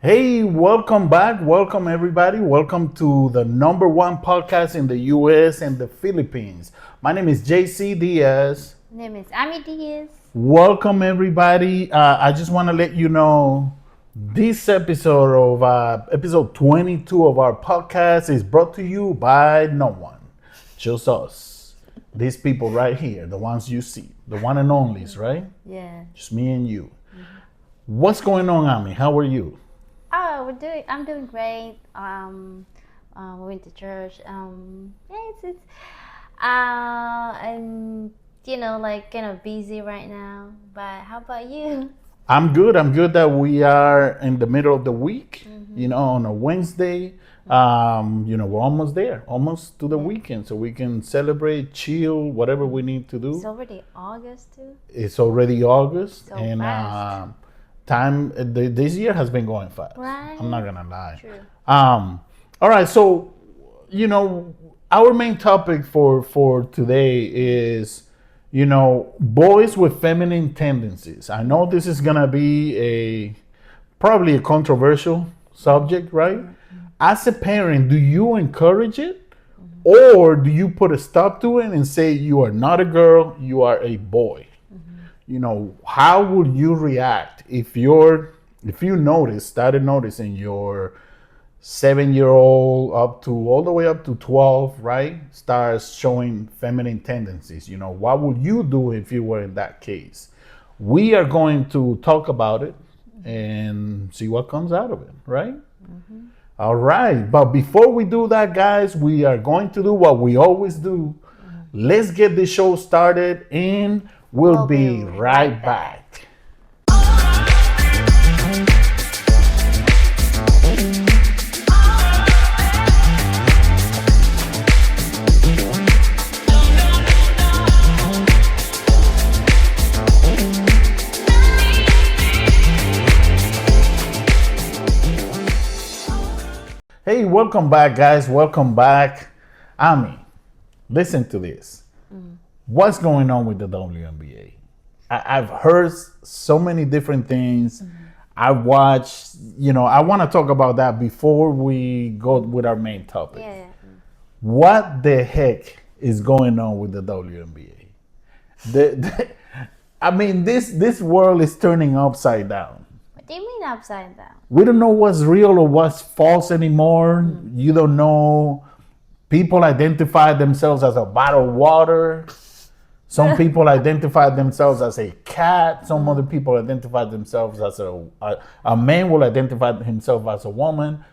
Hey, welcome back. Welcome, everybody. Welcome to the number one podcast in the US and the Philippines. My name is JC Diaz. Name is AMIE. Welcome, everybody. I just want to let you know this episode of episode 22 of our podcast is brought to you by no one, just us. These people right here, the ones you see, the one and onlys, right? Yeah. Just me and you. What's going on, Ami? How are you? I'm doing great. We went to church. Yeah, and like kind of busy right now. But how about you? I'm good. I'm good that we are in the middle of the week, on a Wednesday. We're almost there, almost to the weekend, so we can celebrate, chill, whatever we need to It's do. already August too. It's already August, So and fast. this year has been going fast. Right. I'm not gonna lie. True. All right, so our main topic for today is boys with feminine tendencies. I know this is gonna be probably a controversial subject, right? As a parent, do you encourage it, or do you put a stop to it and say you are not a girl, you are a boy? How would you react if you started noticing your 7-year old up to all the way up to 12, right, starts showing feminine tendencies? What would you do if you were in that case? We are going to talk about it and see what comes out of it, right? All right, but before we do that, guys, we are going to do what we always do. Let's get the show started, and we'll be right back. Hey, welcome back, guys. Welcome back. Ami, listen to this. What's going on with the WNBA? I've heard so many different things. I've watched, I want to talk about that before we go with our main topic. Yeah. What the heck is going on with the WNBA? This world is turning upside down. What do you mean upside down? We don't know what's real or what's false anymore. You don't know. People identify themselves as a bottle of water. Some people identify themselves as a cat. Some other people identify themselves as a man will identify himself as a woman.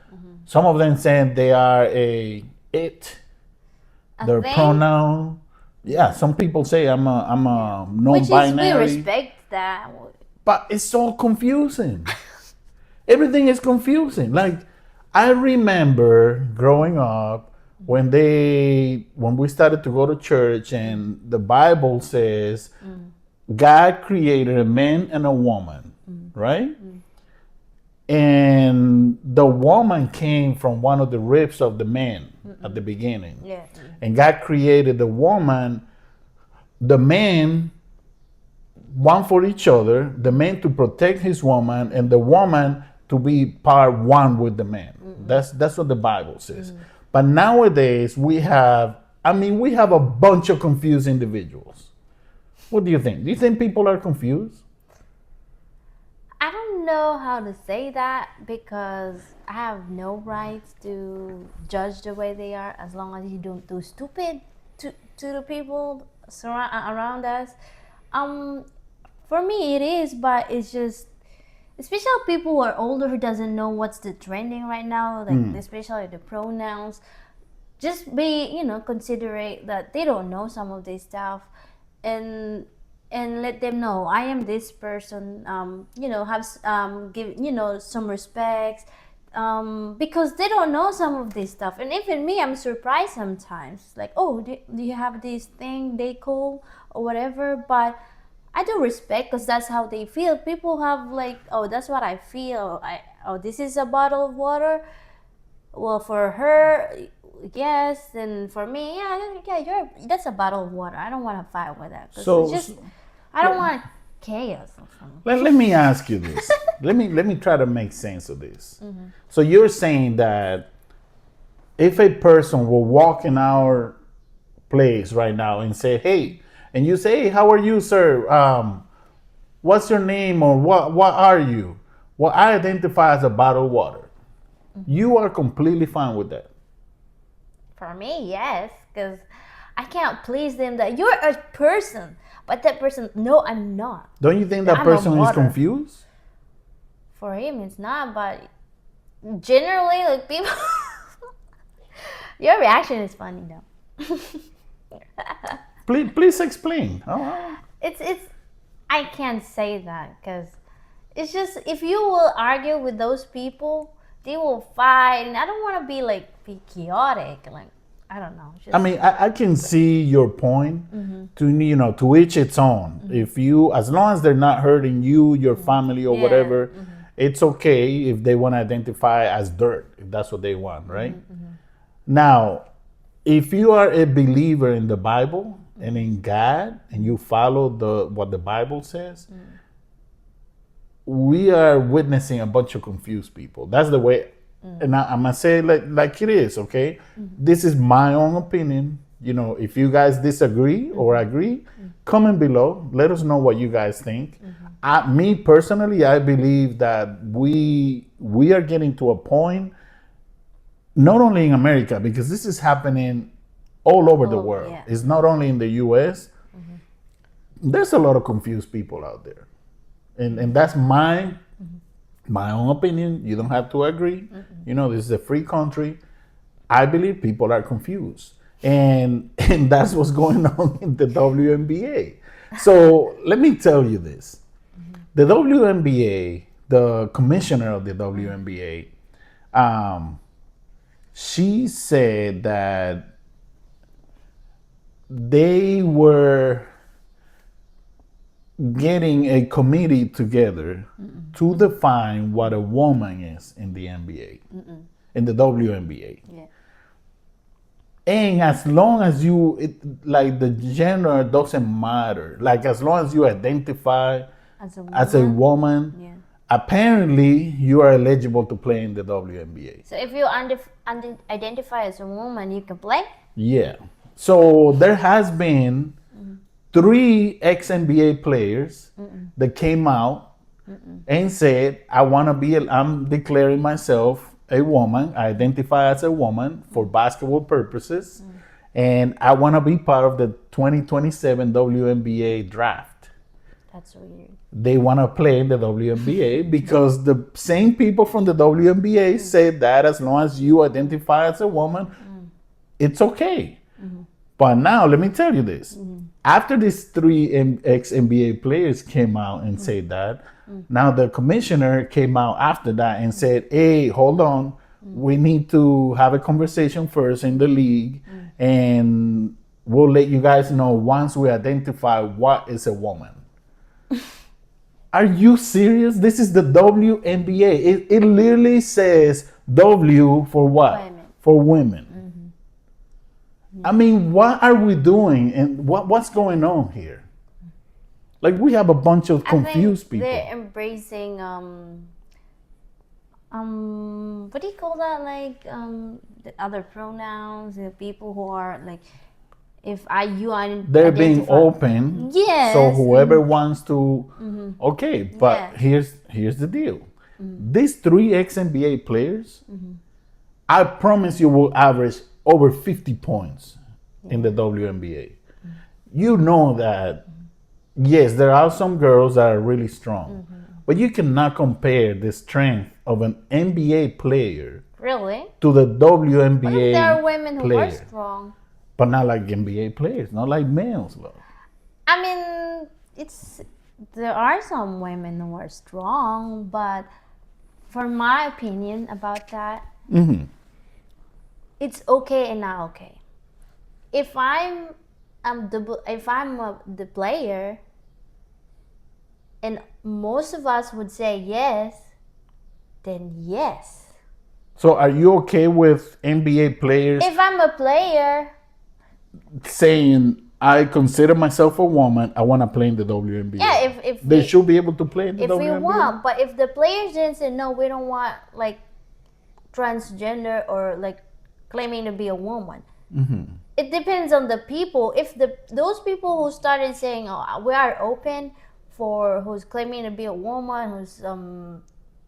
Some of them saying they are it. Their thing? pronoun. Yeah, some people say I'm a non-binary. Which is, we respect that. But it's so confusing. Everything is confusing. Like, I remember growing up when we started to go to church, and the Bible says God created a man and a woman, right? And the woman came from one of the ribs of the man at the beginning. Yeah. And God created the woman, the man, one for each other, the man to protect his woman, and the woman to be part one with the man. That's what the Bible says. But nowadays we have a bunch of confused individuals. What do you think? Do you think people are confused? I don't know how to say that because I have no rights to judge the way they are as long as you don't do stupid to the people around us. For me it is, but it's just, especially people who are older who doesn't know what's the trending right now, like especially the pronouns. Just be, considerate that they don't know some of this stuff, and let them know I am this person. Have give some respects, because they don't know some of this stuff. And even me, I'm surprised sometimes. Like, oh, do you have this thing they call or whatever? But I do respect because that's how they feel. People have like, oh, that's what I feel. This is a bottle of water. Well, for her, yes, and for me, yeah, that's a bottle of water. I don't want to fight with that. 'Cause So, it's just, I don't want. chaos for me. Let me ask you this. let me try to make sense of this. So you're saying that if a person will walk in our place right now and say, "Hey," and you say, "Hey, how are you, sir? What's your name or what are you?" Well, I identify as a bottle of water. You are completely fine with that. For me, yes, because I can't please them that you're a person, but that person, no, I'm not. Don't you think that I'm a person is water. confused? For him, it's not, but generally, like people, your reaction is funny though. Please explain. Oh, It's I can't say that because it's just if you will argue with those people, they will fight, and I don't want to be chaotic. Like I don't know. Just, I mean, I can see your point. To each its own. If you, as long as they're not hurting you, your family, or Yeah. whatever, it's okay if they want to identify as dirt, if that's what they want, right? Now, if you are a believer in the Bible and in God, and you follow what the Bible says, we are witnessing a bunch of confused people. That's the way, and I'm gonna say it like it is. Okay, this is my own opinion. If you guys disagree or agree, comment below. Let us know what you guys think. Me personally, I believe that we are getting to a point, not only in America, because this is happening all over the over, world. yeah. It's not only in the U.S. There's a lot of confused people out there, and that's my own opinion. You don't have to agree. This is a free country. I believe people are confused, and that's what's going on in the WNBA. So let me tell you this: the WNBA, the commissioner of the WNBA, she said that they were getting a committee together to define what a woman is in the NBA, in the WNBA. yeah. And as long as like the gender doesn't matter, like as long as you identify as a woman, Yeah. apparently you are eligible to play in the WNBA. So if you identify as a woman, you can play. Yeah. So there has been 3 ex-NBA players that came out and said, I'm declaring myself a woman. I identify as a woman for basketball purposes. And I want to be part of the 2027 WNBA draft. That's weird. They want to play in the WNBA because the same people from the WNBA said that as long as you identify as a woman, it's okay. But now, let me tell you this. After these 3 ex-NBA players came out and said that, now the commissioner came out after that and said, hey, hold on. We need to have a conversation first in the league, and we'll let you guys know once we identify what is a woman. Are you serious? This is the WNBA. It literally says W for what? Women. For women. I mean, what are we doing, and what's going on here? Like, we have a bunch of confused I think people. they're embracing what do you call that? Like the other pronouns, the people who are like, if you They're being identify- open. Yes. So whoever wants to, okay. But Yeah. here's the deal. These 3 ex-NBA players, I promise you, will average over 50 points in the WNBA. You know that, yes, there are some girls that are really strong, but you cannot compare the strength of an NBA player Really? to the What WNBA if there are women who are player. strong? But not like NBA players, not like males, though. I mean, there are some women who are strong, but for my opinion about that, it's okay and not okay. If I'm the player, and most of us would say yes, then yes. So are you okay with NBA players If I'm a player, saying I consider myself a woman. I want to play in the WNBA. Yeah, if They we, should be able to play in the if we WNBA. want, but if the players didn't say no, we don't want like transgender or like claiming to be a woman. It depends on the people. If those people who started saying, "Oh, we are open for who's claiming to be a woman, who's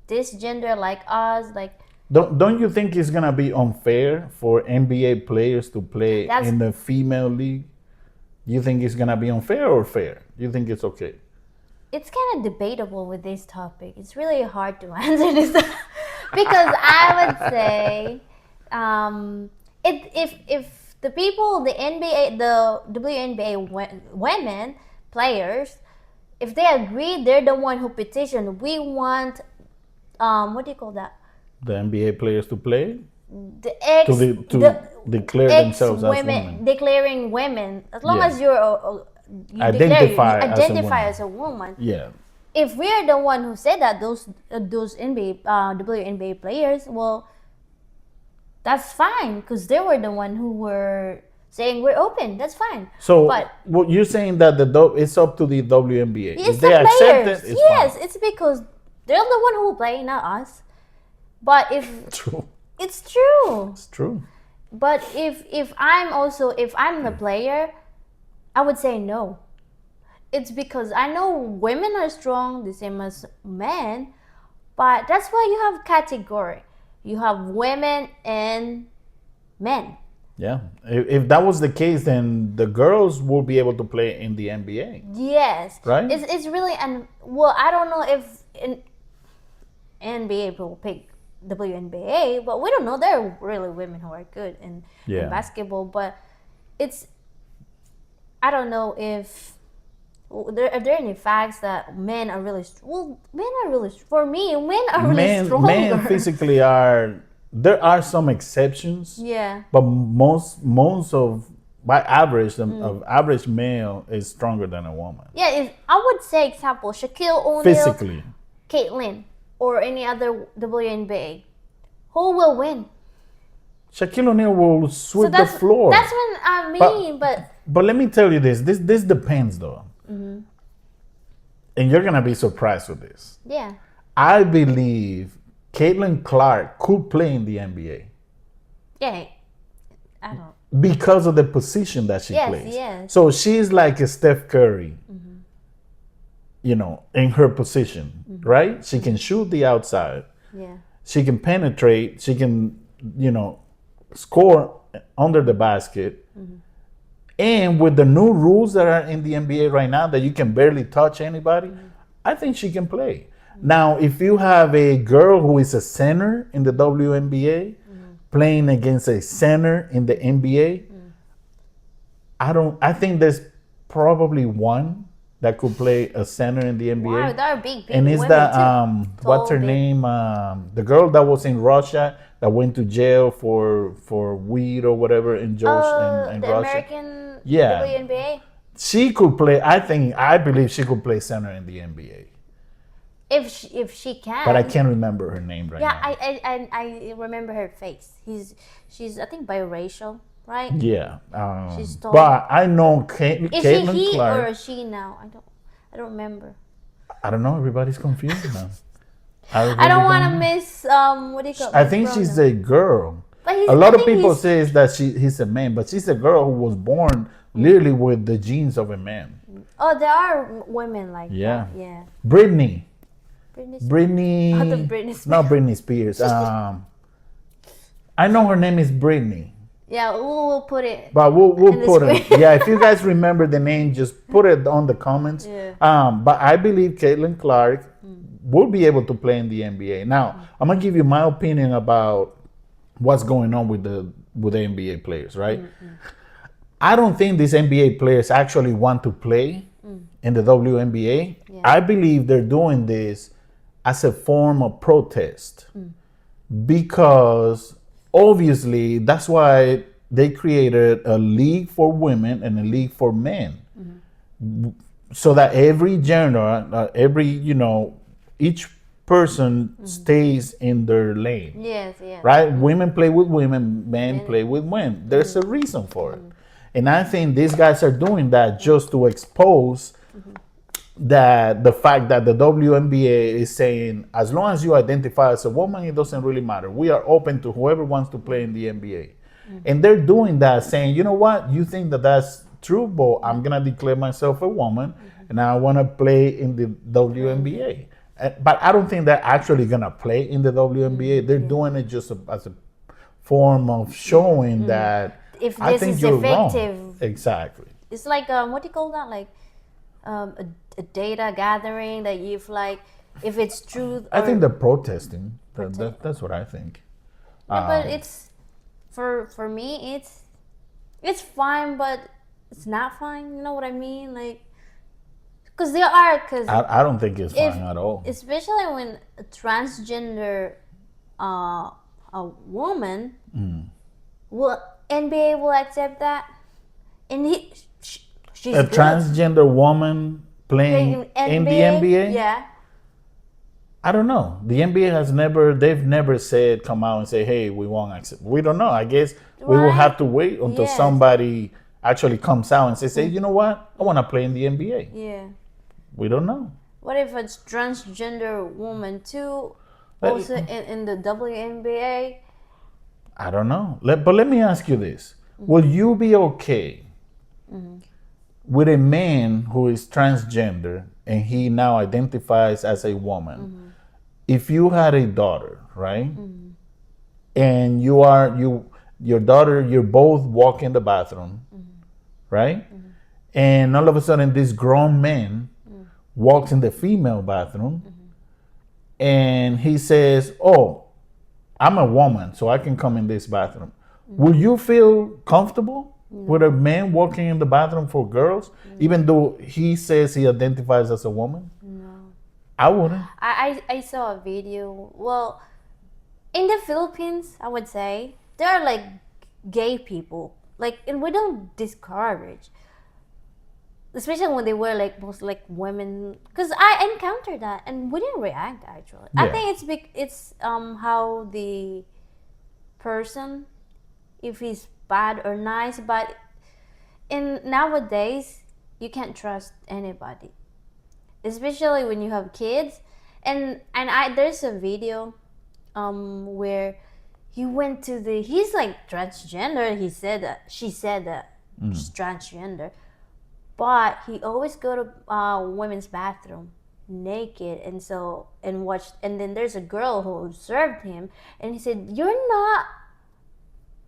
this gender like us," like Don't you think it's gonna be unfair for NBA players to play That's- in the female league? You think it's gonna be unfair or fair? You think it's okay? it's kind of debatable with this topic. It's really hard to answer this because I would say, if the people, the NBA, the WNBA women players, if they agree, they're the one who petitioned. We want, what do you call that? The NBA players to play The ex, to declare themselves as women. declaring women. As long Yeah. as you Identify as a identify woman. as a woman. Yeah. If we're the one who said that, those NBA WNBA players, well, that's fine because they were the one who were saying we're open. That's fine. So But what you're saying that it's up to the WNBA. it's If the they accept players. it, it's Yes, fine. it's because they're the one who will play, not us. But if True. it's true, It's true. but if I'm the player, I would say no. It's because I know women are strong the same as men, but that's why you have category. You have women and men. Yeah. If that was the case, then the girls will be able to play in the NBA. Yes, Right? It's really well, I don't know if in NBA will pick WNBA, but we don't know. There are really women who are good in basketball, but it's I don't know if are there any facts that men are really men are really for me men are really stronger. Men physically are. There are some exceptions. Yeah. But most of by average, of average male is stronger than a woman. Yeah, I would say example Shaquille O'Neal, Physically. Caitlyn, or any other WNBA. Who will win? Shaquille O'Neal will sweep the that's floor. That's what I mean, But let me tell you this. This depends though. And you're gonna be surprised with this. yeah. I believe Caitlin Clark could play in the NBA Yeah. I don't. because of the position that she plays. Yes. So she's like a Steph Curry, you know, in her position, right? She can shoot the outside. Yeah. She can penetrate. She can, you know, score under the basket. And with the new rules that are in the NBA right now, that you can barely touch anybody, I think she can play. Now, if you have a girl who is a center in the WNBA playing against a center in the NBA, I think there's probably one that could play a center in the NBA. Wow, there are big And it's women that too. what's her Tall, big. name? The girl that was in Russia that went to jail for weed or whatever in The Russia. American Yeah. WNBA. She could play. I believe she could play center in the NBA, If she can. but I can't remember her name right Yeah, now. I remember her face. She's I think biracial, right? Yeah, She's tall. but I know Is she Caitlin he Clark. or is she now? I don't remember. I don't know. Everybody's confused now. I don't want to miss what do you call it? I think she's a girl. But A lot of people say that he's a man, but she's a girl who was born literally with the genes of a man. Oh, there are women like Yeah. that. Yeah. Britney. Britney. Britney. Oh, the Britney Spears. Not Britney Spears. I know her name is Britney, Yeah, we'll put it. but we'll In the put it. screen. Yeah, if you guys remember the name, just put it on the comments. Yeah. But I believe Caitlin Clark will be able to play in the NBA. Now, I'm gonna give you my opinion about what's going on with the NBA players, right? I don't think these NBA players actually want to play in the WNBA. Yeah. I believe they're doing this as a form of protest because obviously that's why they created a league for women and a league for men, so that every gender, each person stays in their lane. Yes, yeah. Right? Women play with women, men play with men. There's a reason for it. And I think these guys are doing that just to expose that the fact that the WNBA is saying, as long as you identify as a woman, it doesn't really matter. We are open to whoever wants to play in the NBA. And they're doing that, saying, you know what, you think that that's true, but I'm going to declare myself a woman and I want to play in the WNBA. But I don't think they're actually going to play in the WNBA. They're doing it just as a form of showing that If I this think is you're effective, wrong. Exactly. it's like what do you call that? Like a data gathering that you've like, if it's true. I think they're protesting. That's what I think. Yeah, but it's for me, it's fine, but it's not fine. You know what I mean? Like, because there are I don't think it's fine at all. especially when a transgender a woman will NBA will accept that, and she's A good. transgender woman playing in the NBA? Yeah. I don't know. The NBA they've never said, come out and say, hey, we won't accept. We don't know. I guess we will Right. have to wait until Yes. somebody actually comes out and says, hey, you know what? I want to play in the NBA. Yeah. We don't know. What if it's transgender woman too, also in the WNBA? I don't know. But let me ask you this. Will you be okay with a man who is transgender and he now identifies as a woman? If you had a daughter, right? And your daughter, you're both walking in the bathroom, right? And all of a sudden this grown man walks in the female bathroom and he says, oh, I'm a woman, so I can come in this bathroom. Will you feel comfortable with a man walking in the bathroom for girls, even though he says he identifies as a woman? No. I wouldn't. I saw a video. Well, in the Philippines, I would say there are like gay people, like, and we don't discourage, especially when they were like most like women, because I encountered that and we didn't react actually. I Yeah. think it's how the person, if he's bad or nice, but in nowadays you can't trust anybody, especially when you have kids. And I there's a video where he went to he's like transgender. She said that she's transgender, but he always go to women's bathroom naked, and watched. And then there's a girl who observed him, and he said,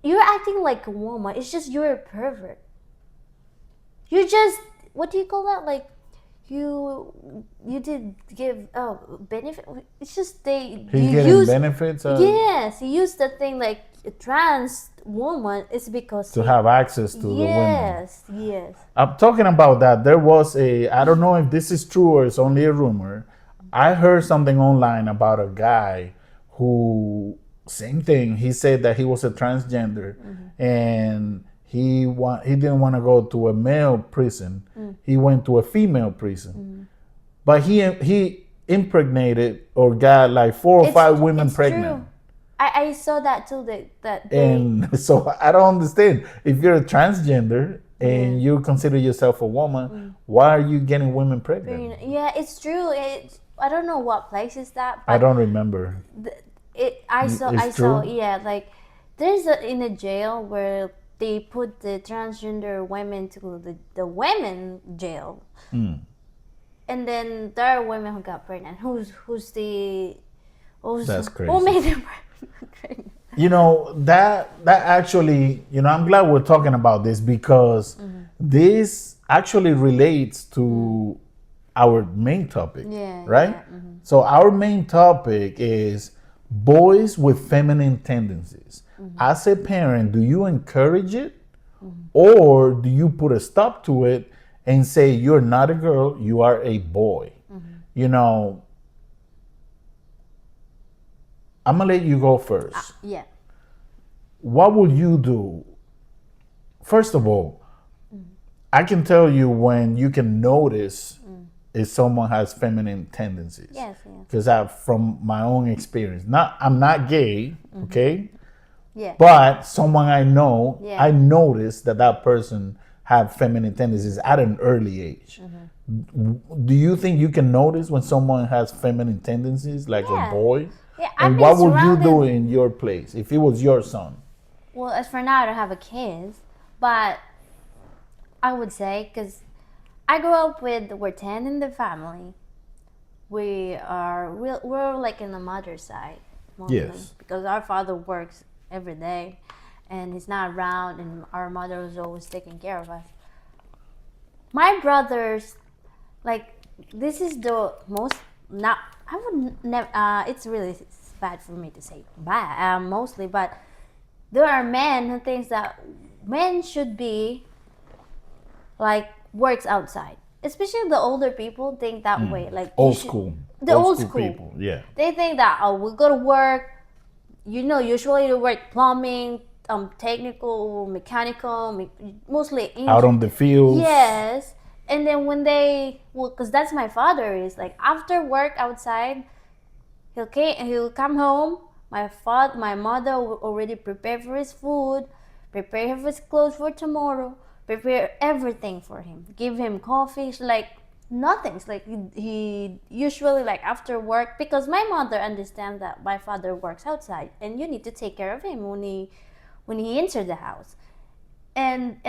you're acting like a woman. It's just you're a pervert. You just, what do you call that? Like, you did give benefit. It's just He's getting benefits yes, he used the thing like a trans woman. It's because to have access to the women. Yes. I'm talking about that. There was I don't know if this is true or it's only a rumor. I heard something online about a guy who, same thing. He said that he was a transgender and he didn't want to go to a male prison. He went to a female prison. But he impregnated or got like 4 or 5 women pregnant. True. I saw that too. And so I don't understand. If you're a transgender and you consider yourself a woman, why are you getting women pregnant? Yeah, it's true. I don't know what place is that. But I don't remember. I saw true? yeah, like there's in a jail where they put the transgender women to the women jail, and then there are women who got pregnant. That's crazy. Who made them pregnant? You know, that actually, I'm glad we're talking about this because this actually relates to our main topic, right? Yeah, So our main topic is boys with feminine tendencies. As a parent, do you encourage it or do you put a stop to it and say you're not a girl, you are a boy? I'm gonna let you go first. Yeah. What will you do? First of all, I can tell you when you can notice if someone has feminine tendencies. Yes. Because from my own experience, I'm not gay, okay, Yeah. but someone I know, Yeah. I noticed that that person had feminine tendencies at an early age. Do you think you can notice when someone has feminine tendencies, like a Yeah. boy? Yeah. I've And been what would you do surrounded. in your place if it was your son? Well, as for now, I don't have a kids, but I would say because I grew up with we're 10 in the family. We're like in the mother side mostly Yes. because our father works every day, and he's not around, and our mother is always taking care of us. My brothers, like, this is the most not. I would never. It's really bad for me to say bad. Mostly, but there are men who thinks that men should be like works outside. Especially the older people think that way. Like you Old should, school. the Old old school school. people. Yeah. They think that we go to work. Usually they work plumbing, technical, mechanical, mostly Out on the fields. Yes, and then when because that's my father is like after work outside, he'll come home. My mother will already prepare for his food, prepare his clothes for tomorrow, prepare everything for him, give him coffee. It's like nothing. It's like he usually like after work because my mother understands that my father works outside and you need to take care of him when he enters the house. And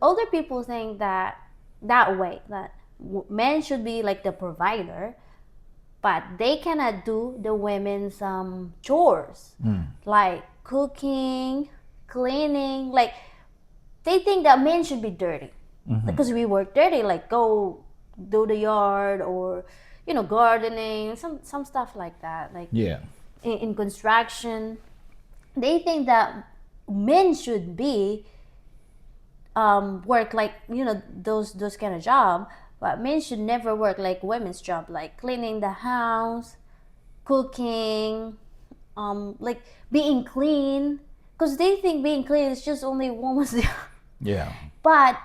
older people think that way that men should be like the provider, but they cannot do the women's chores like cooking, cleaning. Like they think that men should be dirty because we work dirty, like go do the yard or gardening, some stuff like that. Like Yeah. in construction, they think that men should be work like those kind of job, but men should never work like women's job, like cleaning the house, cooking, like being clean, because they think being clean is just only woman's job. Yeah. But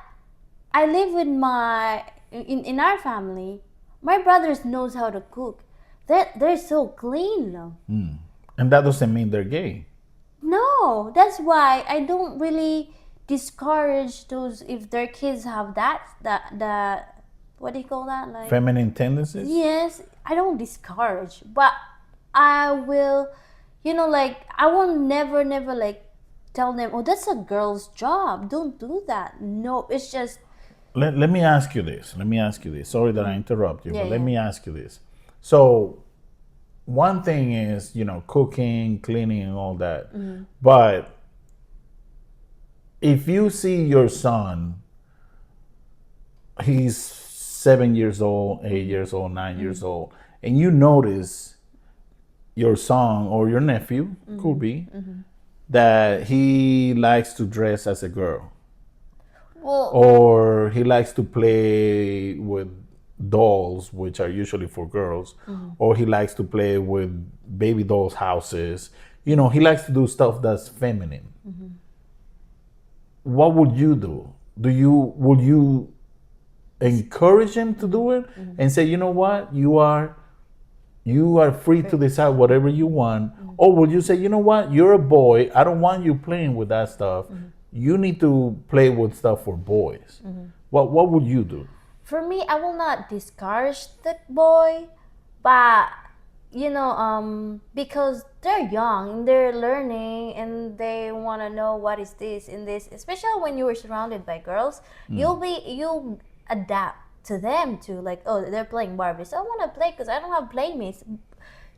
I live with in our family. My brothers knows how to cook. They're so clean though. And that doesn't mean they're gay. No, that's why I don't really discourage those if their kids have that what do you call that, like Feminine tendencies? yes, I don't discourage, but I will, like I will never like tell them, oh, that's a girl's job, don't do that. No, it's just Let me ask you this. Let me ask you this. Sorry that I interrupt you, Yeah, but let yeah. me ask you this. So, one thing is, cooking, cleaning, and all that. But if you see your son, he's 7 years old, 8 years old, 9 years old, and you notice your son or your nephew, could be, that he likes to dress as a girl, well, or he likes to play with dolls, which are usually for girls, or he likes to play with baby dolls' houses. He likes to do stuff that's feminine. What would you do? Would you encourage him to do it and say, you know what, you are free to decide whatever you want, or would you say, you know what, you're a boy, I don't want you playing with that stuff. You need to play with stuff for boys. What would you do? for me, I will not discourage the boy, but because they're young, they're learning, and they want to know what is this and this. Especially when you are surrounded by girls, you'll adapt to them too. Like, oh, they're playing Barbie, so I want to play because I don't have playmates.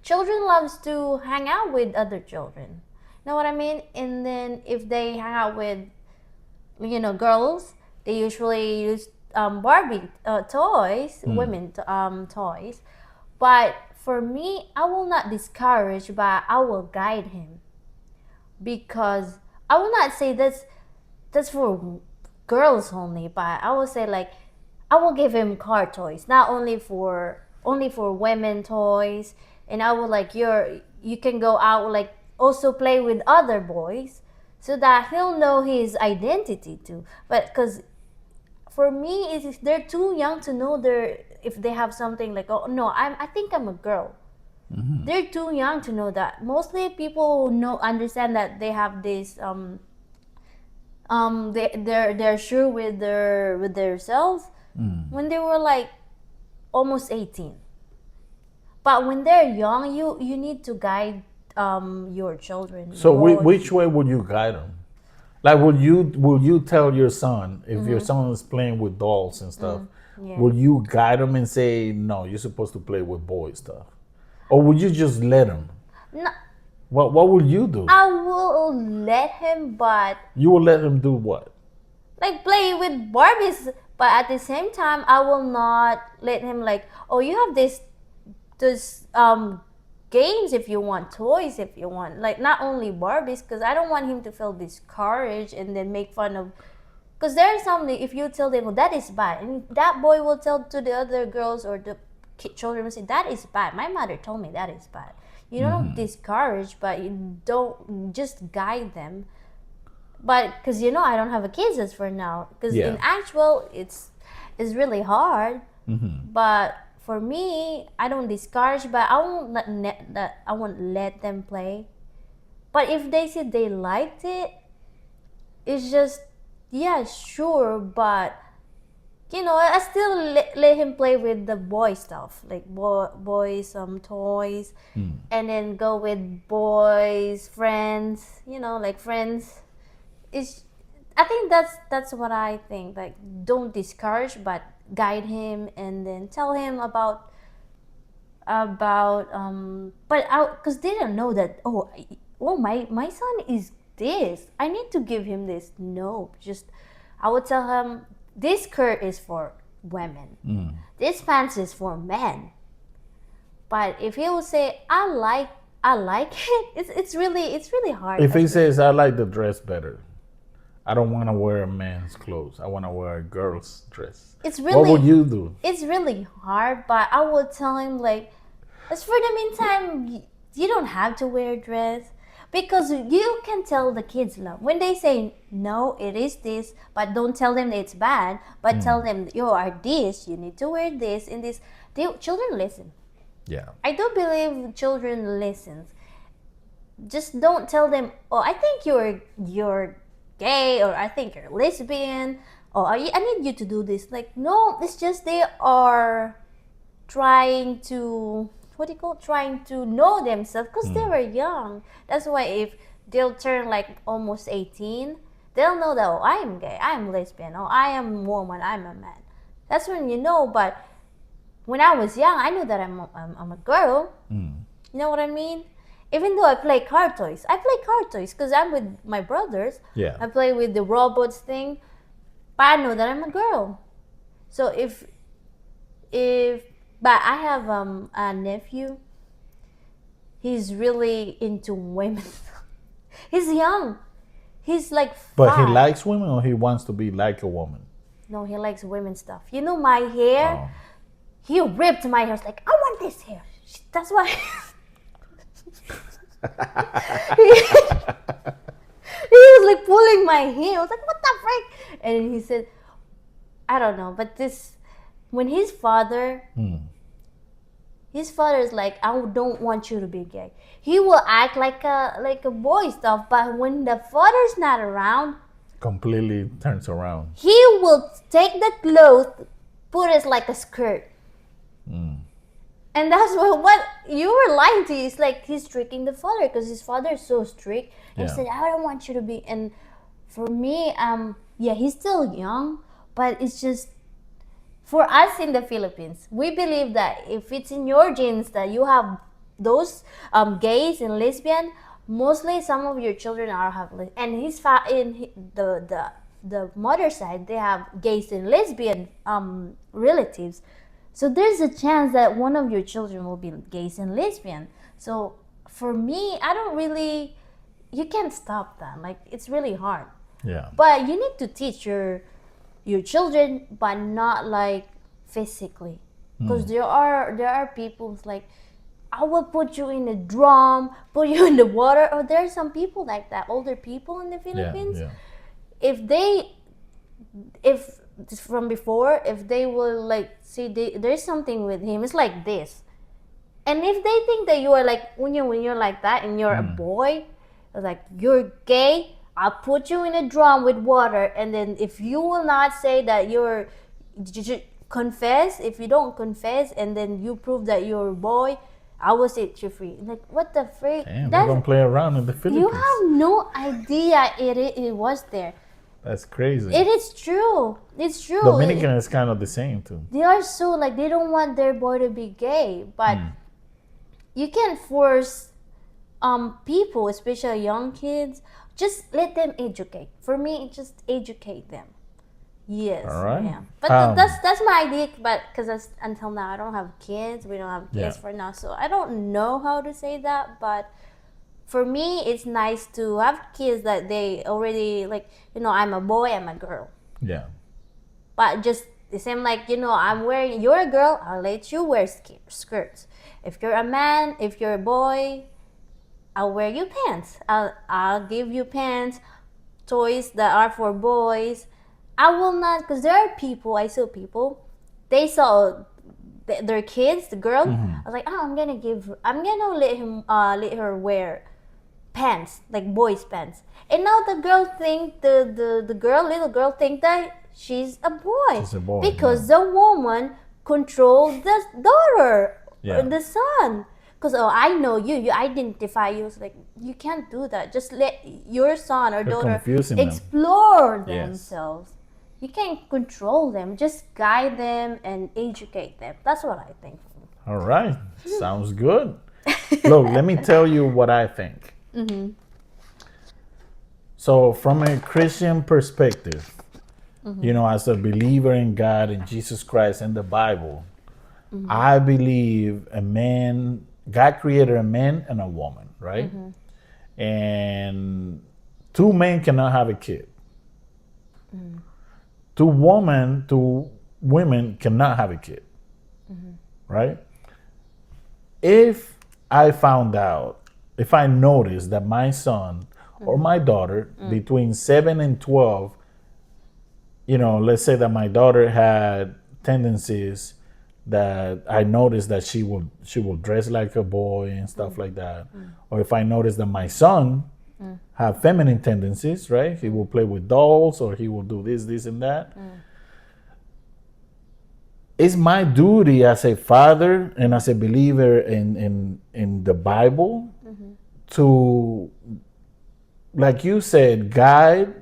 Children loves to hang out with other children. Know what I mean? And then if they hang out with girls, they usually use Barbie toys, women toys. But for me, I will not discourage, but I will guide him, because I will not say that's for girls only, but I will say like I will give him car toys, not only for women toys, and I will like you can go out like also play with other boys, so that he'll know his identity too. But because for me, they're too young to know if they have something like, oh no, I think I'm a girl. They're too young to know that. Mostly people know understand that they have this they're sure with their selves when they were like almost 18. But when they're young, you need to guide your children, So boys. which way would you guide them? Like, will you tell your son if your son is playing with dolls and stuff? Yeah. Will you guide him and say no, you're supposed to play with boy stuff, or would you just let him? No, What will you do? I will let him, but You will let him do what? like play with Barbies. But at the same time, I will not let him like, oh, you have this games if you want, toys if you want, like not only Barbies, because I don't want him to feel discouraged and then make fun of. Because there's something, if you tell them, well, that is bad, and that boy will tell to the other girls or the children will say, that is bad. My mother told me that is bad. You don't discourage, but you don't just guide them. But because I don't have a kids as for now. Because Yeah. in actual, it's really hard. But for me, I don't discourage, but I won't let them play. But if they say they liked it, it's just yeah, sure, but I still let him play with the boy stuff, like boys toys, and then go with boys friends, like friends. Is I think that's what I think. Like, don't discourage, but guide him, and then tell him about but because they don't know that my son is this, I need to give him this. No, just I would tell him this skirt is for women, this pants is for men. But if he will say I like it, it's really hard. If he says I like the dress better, I don't want to wear a man's clothes, I want to wear a girl's dress. It's really, what would you do? It's really hard, but I would tell him like, as for the meantime, you don't have to wear a dress, because you can tell the kids love when they say no, it is this, but don't tell them it's bad, but tell them you are this, you need to wear this and this. Children listen. Yeah. I do believe children listen. Just don't tell them, oh, I think you're gay, or I think you're lesbian, or I need you to do this. Like, no, it's just they are trying to trying to know themselves, because they were young. That's why if they'll turn like almost 18, they'll know that, oh, I am gay, I am lesbian, oh, I am a woman, I'm a man. That's when you know. But when I was young, I knew that I'm a girl. You know what I mean? Even though I play car toys because I'm with my brothers. Yeah. I play with the robots thing, but I know that I'm a girl. So but I have a nephew. He's really into women. He's young. He's like 5. But he likes women, or he wants to be like a woman? No, he likes women stuff. My hair. He ripped my hair. He's like, I want this hair. That's why. He was like pulling my hair. I was like, what the frick? And he said, I don't know, but when his father is like, I don't want you to be gay. He will act like a boy stuff, but when the father's not around, completely turns around. He will take the clothes, put it like a skirt. And that's what you were lying to. It's like he's tricking the father, because his father is so strict. And he said, I don't want you to be. And for me, he's still young, but it's just, for us in the Philippines, we believe that if it's in your genes that you have those gays and lesbian, mostly some of your children have and the mother side, they have gays and lesbian relatives. So there's a chance that one of your children will be gays and lesbian. So for me, you can't stop that. Like, it's really hard. Yeah. But you need to teach your children, but not like physically. Because there are people who's like, I will put you in a drum, put you in the water. Or there are some people like that, older people in the Philippines. Yeah. If from before, if they will like see there's something with him, it's like this, And if they think that you are like when you're like that and you're a boy, it's like you're gay, I'll put you in a drum with water, and then if you will not say that confess, if you don't confess, and then you prove that you're a boy, I will set you free. Like what the freak? Damn, they're gonna play around in the You Philippines. have no idea it was there. That's crazy. It is true. It's true. Dominican is kind of the same too. They are so like they don't want their boy to be gay, but you can't force people, especially young kids. Just let them educate. For me, just educate them. Yes. All right. Yeah. But that's my idea. But because until now I don't have kids. We don't have kids for now, so I don't know how to say that. But for me, it's nice to have kids that they already like. I'm a boy. I'm a girl. Yeah. But just the same like you're a girl. I'll let you wear skirts. If you're a man, if you're a boy, I'll wear you pants. I'll give you pants, toys that are for boys. I will not, because there are people, I saw people, they saw their kids, the girl. I was like, I'm gonna let her wear pants, like boys' pants. And now the girl think little girl think that she's a boy. She's a boy, because the woman controlled the daughter or the son. Because I know you identify you. It's like you can't do that. Just let your son or daughter explore themselves. You can't control them. Just guide them and educate them. That's what I think. All right, sounds good. Look, let me tell you what I think. So, from a Christian perspective, as a believer in God and Jesus Christ and the Bible, I believe God created a man and a woman, right? And two men cannot have a kid. Two women cannot have a kid, right? If I noticed that my son or my daughter between 7 and 12, let's say that my daughter had tendencies that I noticed that she will dress like a boy and stuff like that. Or if I notice that my son have feminine tendencies, right? He will play with dolls or he will do this and that. It's my duty as a father and as a believer in the Bible to, like you said, guide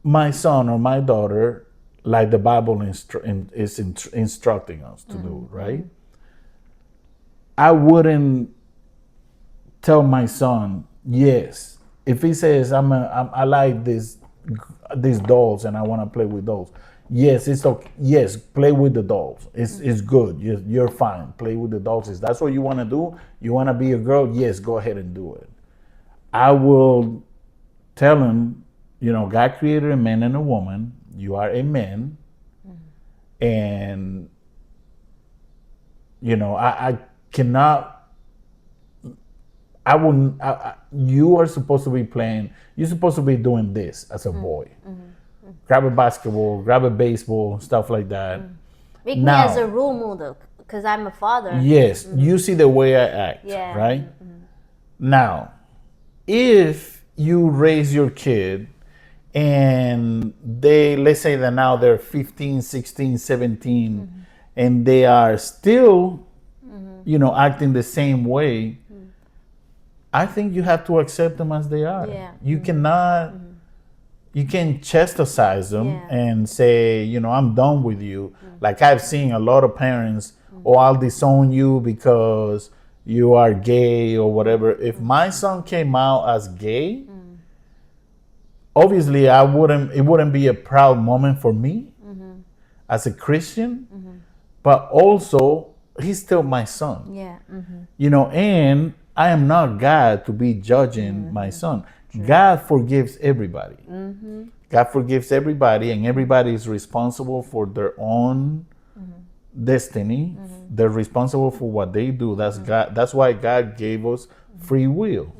my son or my daughter like the Bible is instructing us to do, right? I wouldn't tell my son, yes, if he says I like these dolls and I want to play with dolls. Yes, it's okay. Yes, play with the dolls. It's good. You're fine. Play with the dolls. If that's what you want to do, you want to be a girl, yes, go ahead and do it. I will tell him, God created a man and a woman. You are a man. And, I cannot, you are supposed to be you're supposed to be doing this as a boy. Grab a basketball, grab a baseball, stuff like that. Make me as a role model, because I'm a father. Yes, you see the way I act, right? Now, if you raise your kid and let's say that now they're 15, 16, 17, and they are still, acting the same way, I think you have to accept them as they are. Yeah. You cannot, you can chastise them and say, I'm done with you. Like I've seen a lot of parents, I'll disown you because you are gay or whatever. If my son came out as gay, obviously it wouldn't be a proud moment for me as a Christian, but also he's still my son. Yeah. And I am not God to be judging my son. True. God forgives everybody. God forgives everybody, and everybody is responsible for their own destiny. They're responsible for what they do. That's God. That's why God gave us free will.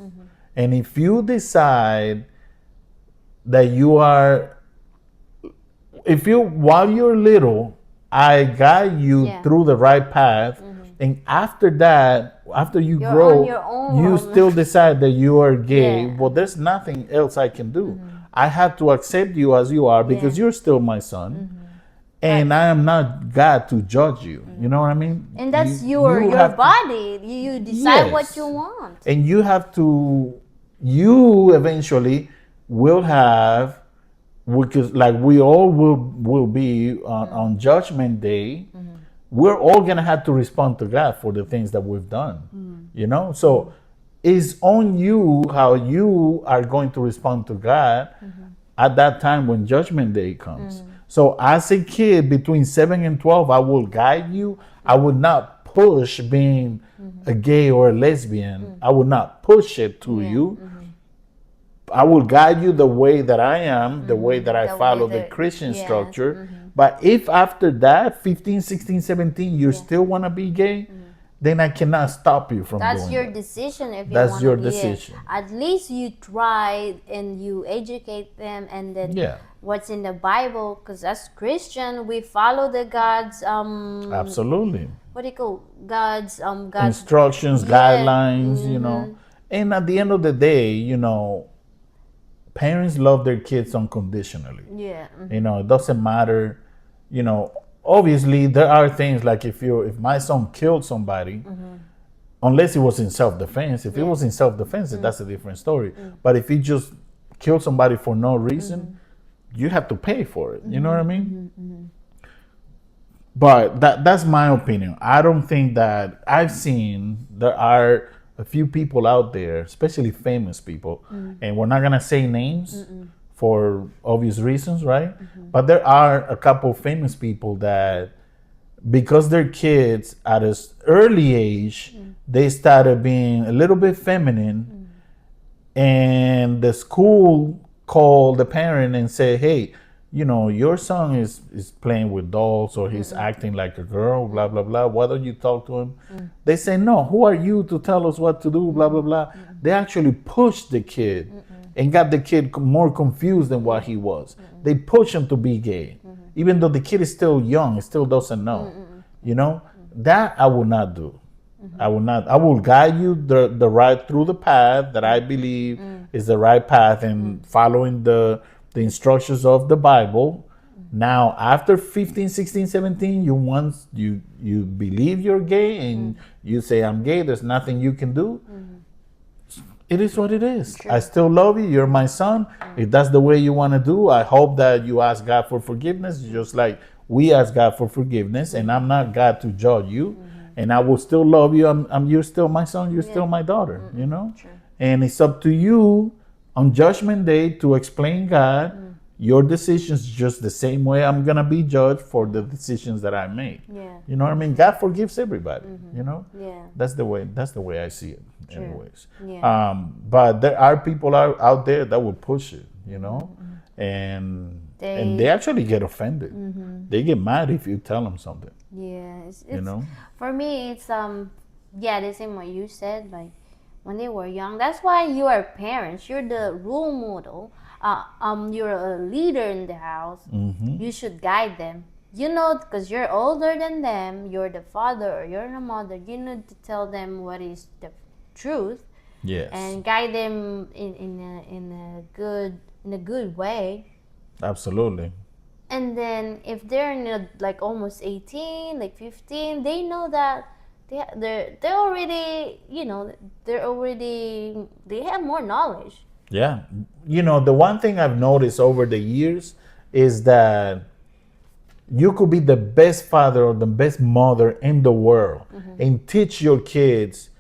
And if you decide that while you're little, I guide you through the right path And after that, after you You're grow, on your own. you still decide that you are gay. Yeah. Well, there's nothing else I can do. I have to accept you as you are because Yeah. you're still my son. And I am not God to judge you. You know what I mean? And that's you your have to- body. You decide what Yes. you want. and you have to, you eventually will have, because like we all will be on judgment day, we're all gonna have to respond to God for the things that we've done. You know, so it's on you how you are going to respond to God at that time when judgment day comes. So as a kid between 7 and 12, I will guide you. I would not push being a gay or a lesbian. I would not push it to you. I will guide you the way that I am, the way that I The way follow the that- Christian yes, structure. But if after that, 15, 16, 17, you still want to be gay, then I cannot stop you from That's doing your that. decision if you That's want your to be decision. At least you try and you educate them, and then Yeah. what's in the Bible. Because as Christian, we follow the God's Absolutely. what do you call God's Instructions, Yeah, guidelines, you know. And at the end of the day, you know, parents love their kids unconditionally. yeah. You know, it doesn't matter, you know, obviously there are things like if my son killed somebody, unless it was in self-defense. If it was in self-defense, that's a different story. But if he just killed somebody for no reason, you have to pay for it. You know what I mean? But that's my opinion. I don't think that I've seen there are a few people out there, especially famous people, and we're not gonna say names for obvious reasons, right? But there are a couple famous people that, because their kids at an early age, they started being a little bit feminine, and the school called the parent and said, "Hey, you know, your son is playing with dolls or he's acting like a girl, blah blah blah. Why don't you talk to him?" They say, "No, who are you to tell us what to do?" Blah blah blah. They actually pushed the kid and got the kid more confused than what he was. They pushed him to be gay, even though the kid is still young, still doesn't know. You know, that I will not do. I will not. I will guide you the right through the path that I believe is the right path, and following the instructions of the Bible. Now, after 15, 16, 17, you believe you're gay and you say I'm gay. There's nothing you can do. It is what it is. I still love you. You're my son. If that's the way you want to do, I hope that you ask God for forgiveness, just like we ask God for forgiveness. And I'm not God to judge you. And I will still love you. You're still my son. You're still my daughter. You know. And it's up to you on Judgment Day to explain God your decisions just the same way I'm gonna be judged for the decisions that I made. Yeah. You know what I mean? God forgives everybody. You know. Yeah. That's the way I see it. Anyways. Yeah. But there are people out there that will push it, you know, and they actually get offended. They get mad if you tell them something. Yeah, it's You know. for me it's yeah, the same what you said, like when they were young. That's why you are parents. You're the role model. You're a leader in the house. You should guide them. You know, because you're older than them. You're the father or you're the mother. You need to tell them what is the truth. Yes. And guide them in a good way. Absolutely. And then if they're in like almost 18, like 15, they know that they're already, you know, they have more knowledge. Yeah. You know, the one thing I've noticed over the years is that you could be the best father or the best mother in the world and teach your kids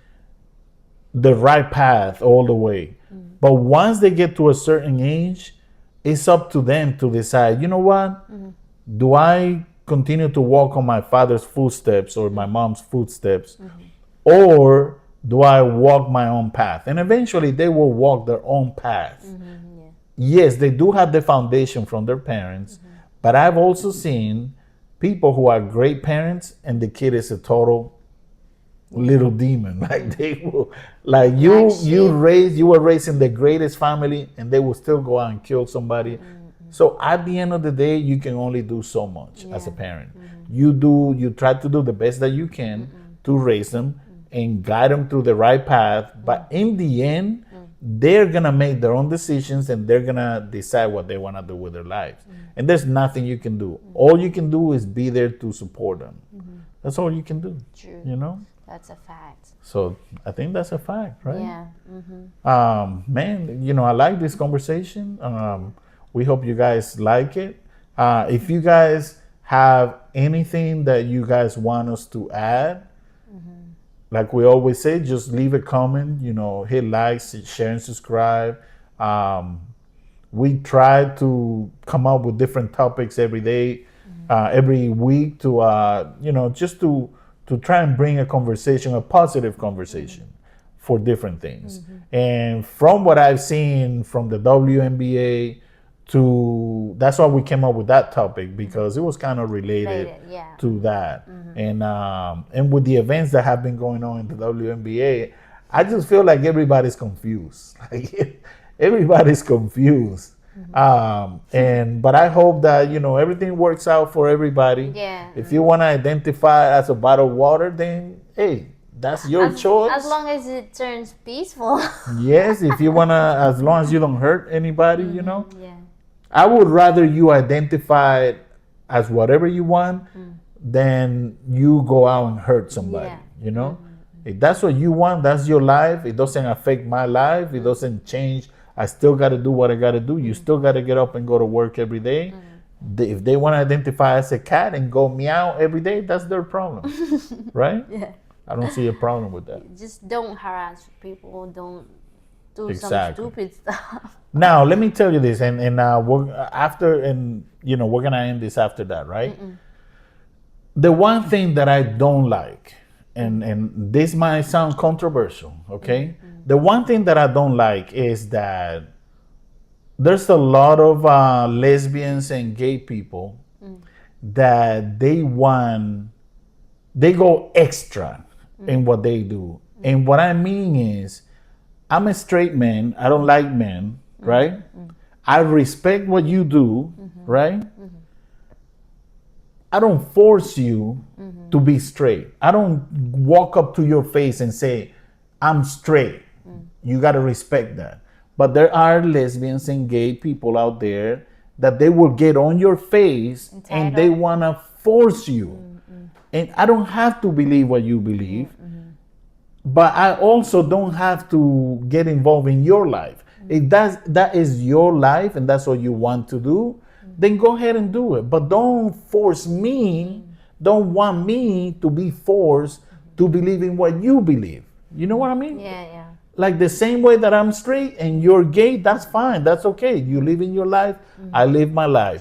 the right path all the way. But once they get to a certain age, it's up to them to decide, you know what? Do I continue to walk on my father's footsteps or my mom's footsteps? Or do I walk my own path? And eventually they will walk their own path. Yes, they do have the foundation from their parents, but I've also seen people who are great parents and the kid is a total little demon. Like they will, like you were raised in the greatest family and they will still go out and kill somebody. So at the end of the day, you can only do so much as a parent. You try to do the best that you can, to raise them and guide them through the right path. But in the end, they're gonna make their own decisions and they're gonna decide what they wanna do with their lives. And there's nothing you can do. All you can do is be there to support them. That's all you can do. True. You know? That's a fact. So I think that's a fact, right? Yeah. Man, you know, I like this conversation. We hope you guys like it. If you guys have anything that you guys want us to add, like we always say, just leave a comment, you know, hit like, share, and subscribe. We try to come up with different topics every day, every week to, you know, just to try and bring a conversation, a positive conversation for different things. And from what I've seen from the WNBA that's why we came up with that topic, because it was kind of related yeah. to that. And with the events that have been going on in the WNBA, I just feel like everybody's confused. Like everybody's confused. But I hope that, you know, everything works out for everybody. Yeah. If you want to identify as a bottled water, then hey, that's your choice. As long as it turns peaceful. Yes, if you want to, as long as you don't hurt anybody, you know. Yeah. I would rather you identify it as whatever you want than you go out and hurt somebody, you know? If that's what you want, that's your life. It doesn't affect my life. It doesn't change. I still got to do what I got to do. You still got to get up and go to work every day. If they want to identify as a cat and go meow every day, that's their problem, right? Yeah. I don't see a problem with that. Just don't harass people. Don't do Exactly. some stupid stuff. Now, let me tell you this, and we're after, and you know, we're gonna end this after that, right? The one thing that I don't like, and this might sound controversial, okay? The one thing that I don't like is that there's a lot of lesbians and gay people that they go extra in what they do. And what I mean is, I'm a straight man. I don't like men, right? I respect what you do, right? I don't force you to be straight. I don't walk up to your face and say, I'm straight. You got to respect that. But there are lesbians and gay people out there that they will get on your face and they want to force you. And I don't have to believe what you believe. But I also don't have to get involved in your life. If that is your life and that's what you want to do, then go ahead and do it. But don't force me, don't want me to be forced to believe in what you believe. You know what I mean? Yeah. Like the same way that I'm straight and you're gay, that's fine. That's okay. You live in your life, I live my life.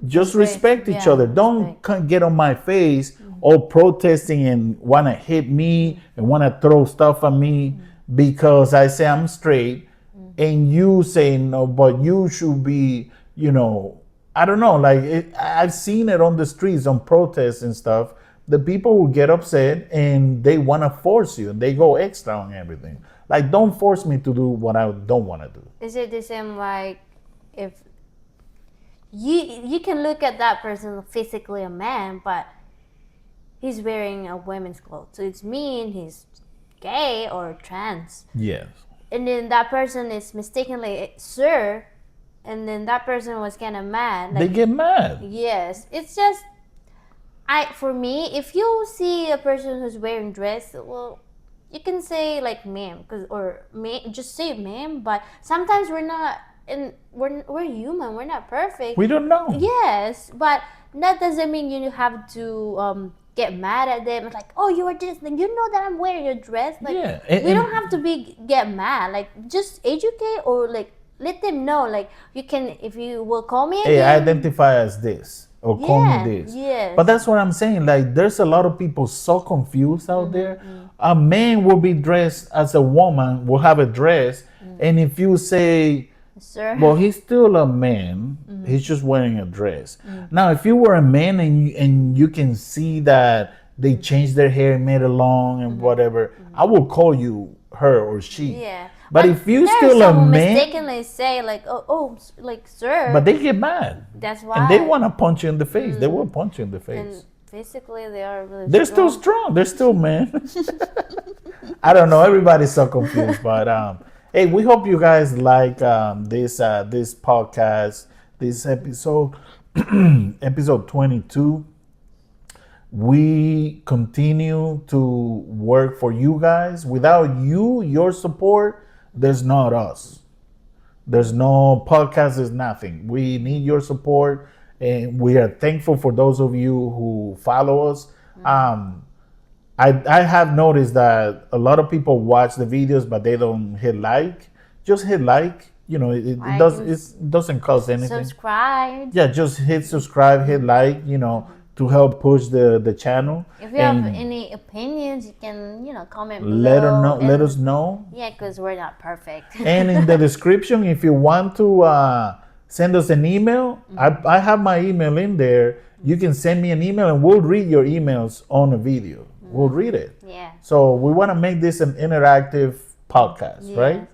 Just respect each other. Don't get on my face all protesting and want to hit me and want to throw stuff at me because I say I'm straight and you say no, but you should be, you know, I don't know. Like I've seen it on the streets, on protests and stuff. The people will get upset and they want to force you and they go extra on everything. Like, don't force me to do what I don't want to do. Is it the same like if you can look at that person physically a man, but he's wearing a women's clothes, so it's mean he's gay or trans. Yes. And then that person is mistakenly sir, and then that person was kind of mad. Like, they get mad. Yes, it's just for me, if you see a person who's wearing dress, well, you can say like ma'am, just say ma'am. But sometimes we're not, and we're human. We're not perfect. We don't know. Yes, but that doesn't mean you have to get mad at them. It's like, oh, you are just like, you know that I'm wearing your dress. Like, yeah, we don't have to get mad. Like, just educate or like let them know. Like, you can, if you will call me again. Hey, I identify as this. Or call me this. Yes. But that's what I'm saying. Like, there's a lot of people so confused out there. A man will be dressed as a woman, will have a dress. And if you say, sir, well, he's still a man, he's just wearing a dress. Now, if you were a man and you can see that they changed their hair, made it long and whatever, I will call you her or she. Yeah. But if you still a man, mistakenly say like, like sir. But they get mad. That's why. And they want to punch you in the face. They will punch you in the face. And physically they are really They're still strong. strong. They're still men. I don't know. Everybody's so confused, but hey, we hope you guys like this podcast, this episode, episode 22. We continue to work for you guys. Without you, your support, there's not us. There's no podcast, there's nothing. We need your support, and we are thankful for those of you who follow us. Um, I have noticed that a lot of people watch the videos, but they don't hit like. Just hit like. You know, Like and it doesn't cost anything. subscribe. Yeah, just hit subscribe, hit like. You know, to help push the channel. If you have And any opinions, you can comment let her below. know. Let us know. Yeah, because we're not perfect. And in the description, if you want to send us an email, I have my email in there. You can send me an email and we'll read your emails on a video. We'll read it. Yeah. So we want to make this an interactive podcast, Yes. right?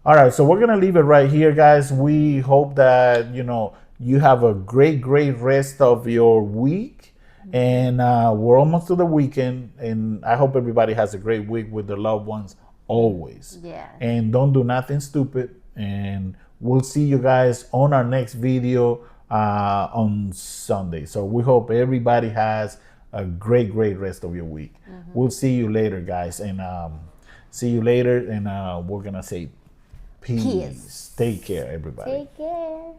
All right, so we're going to leave it right here, guys. We hope that, you have a great rest of your week. And we're almost to the weekend. And I hope everybody has a great week with their loved ones always. Yeah. And don't do nothing stupid. And we'll see you guys on our next video on Sunday. So we hope everybody has a great rest of your week. We'll see you later, guys. And see you later. And we're going to say peace. Take care, everybody. Take care.